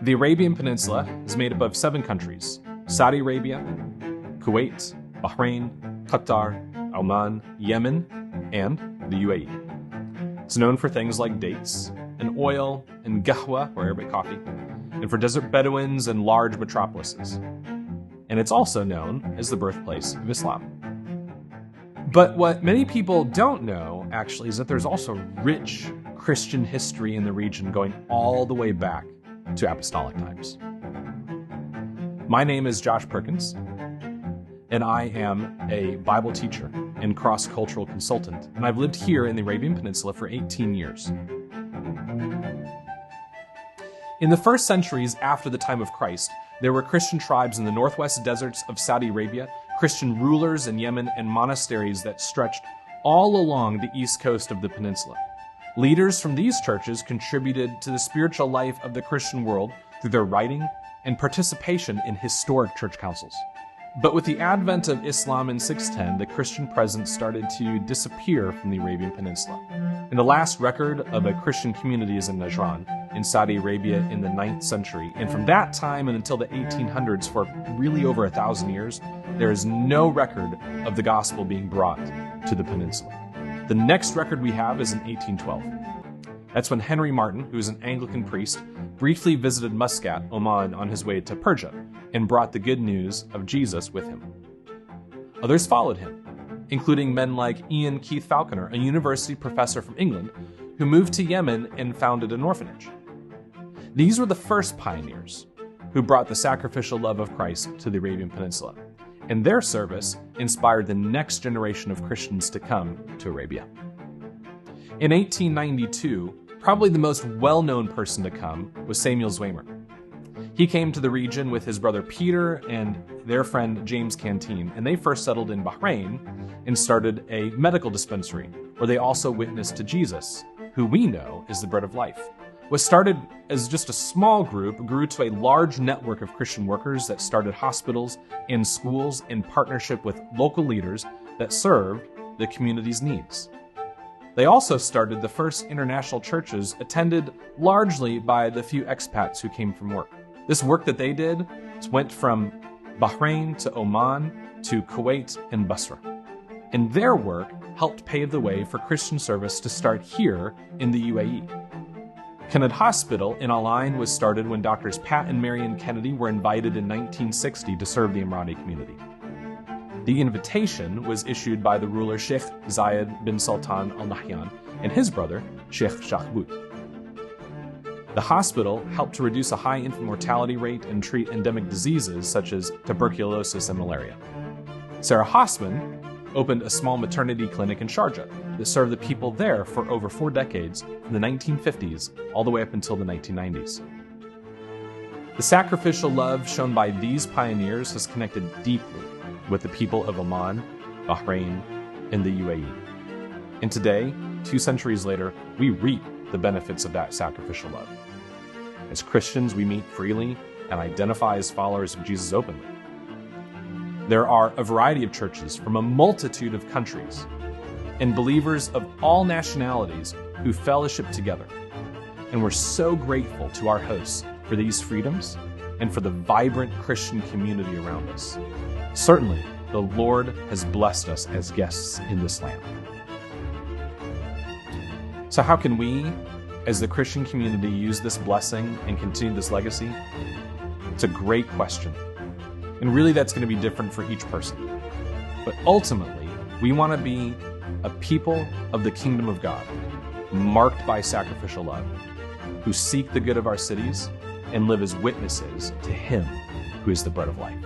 The Arabian Peninsula is made up of 7 countries: Saudi Arabia, Kuwait, Bahrain, Qatar, Oman, Yemen, and the UAE. It's known for things like dates, and oil, and qahwa, or Arabic coffee, and for desert Bedouins and large metropolises. And it's also known as the birthplace of Islam. But what many people don't know, actually, is that there's also rich Christian history in the region going all the way back to apostolic times. My name is Josh Perkins, and I am a Bible teacher and cross-cultural consultant, and I've lived here in the Arabian Peninsula for 18 years. In the first centuries after the time of Christ, there were Christian tribes in the northwest deserts of Saudi Arabia, Christian rulers in Yemen, and monasteries that stretched all along the east coast of the peninsula. Leaders from these churches contributed to the spiritual life of the Christian world through their writing and participation in historic church councils. But with the advent of Islam in 610, the Christian presence started to disappear from the Arabian Peninsula. And the last record of a Christian community is in Najran, in Saudi Arabia in the 9th century. And from that time and until the 1800s, for really over 1,000 years, there is no record of the gospel being brought to the peninsula. The next record we have is in 1812. That's when Henry Martin, who is an Anglican priest, briefly visited Muscat, Oman, on his way to Persia, and brought the good news of Jesus with him. Others followed him, including men like Ian Keith-Falconer, a university professor from England, who moved to Yemen and founded an orphanage. These were the first pioneers who brought the sacrificial love of Christ to the Arabian Peninsula, and their service inspired the next generation of Christians to come to Arabia. In 1892, probably the most well-known person to come was Samuel Zwemers. He came to the region with his brother Peter and their friend James Cantine, and they first settled in Bahrain and started a medical dispensary where they also witnessed to Jesus, who we know is the bread of life. What started as just a small group grew to a large network of Christian workers that started hospitals and schools in partnership with local leaders that served the community's needs. They also started the first international churches attended largely by the few expats who came from work. This work that they did went from Bahrain to Oman to Kuwait and Basra. And their work helped pave the way for Christian service to start here in the UAE. Kennedy Hospital in Al Ain was started when Doctors Pat and Marion Kennedy were invited in 1960 to serve the Emirati community. The invitation was issued by the ruler Sheikh Zayed bin Sultan Al Nahyan and his brother Sheikh Shahbut. The hospital helped to reduce a high infant mortality rate and treat endemic diseases such as tuberculosis and malaria. Sarah Hosman opened a small maternity clinic in Sharjah that served the people there for over 4 decades, from the 1950s all the way up until the 1990s. The sacrificial love shown by these pioneers has connected deeply with the people of Oman, Bahrain, and the UAE. And today, 2 centuries later, we reap the benefits of that sacrificial love. As Christians, we meet freely and identify as followers of Jesus openly. There are a variety of churches from a multitude of countries and believers of all nationalities who fellowship together. And we're so grateful to our hosts for these freedoms and for the vibrant Christian community around us. Certainly, the Lord has blessed us as guests in this land. So how can we, as the Christian community, use this blessing and continue this legacy? It's a great question. And really that's going to be different for each person. But ultimately, we want to be a people of the kingdom of God, marked by sacrificial love, who seek the good of our cities and live as witnesses to Him who is the bread of life.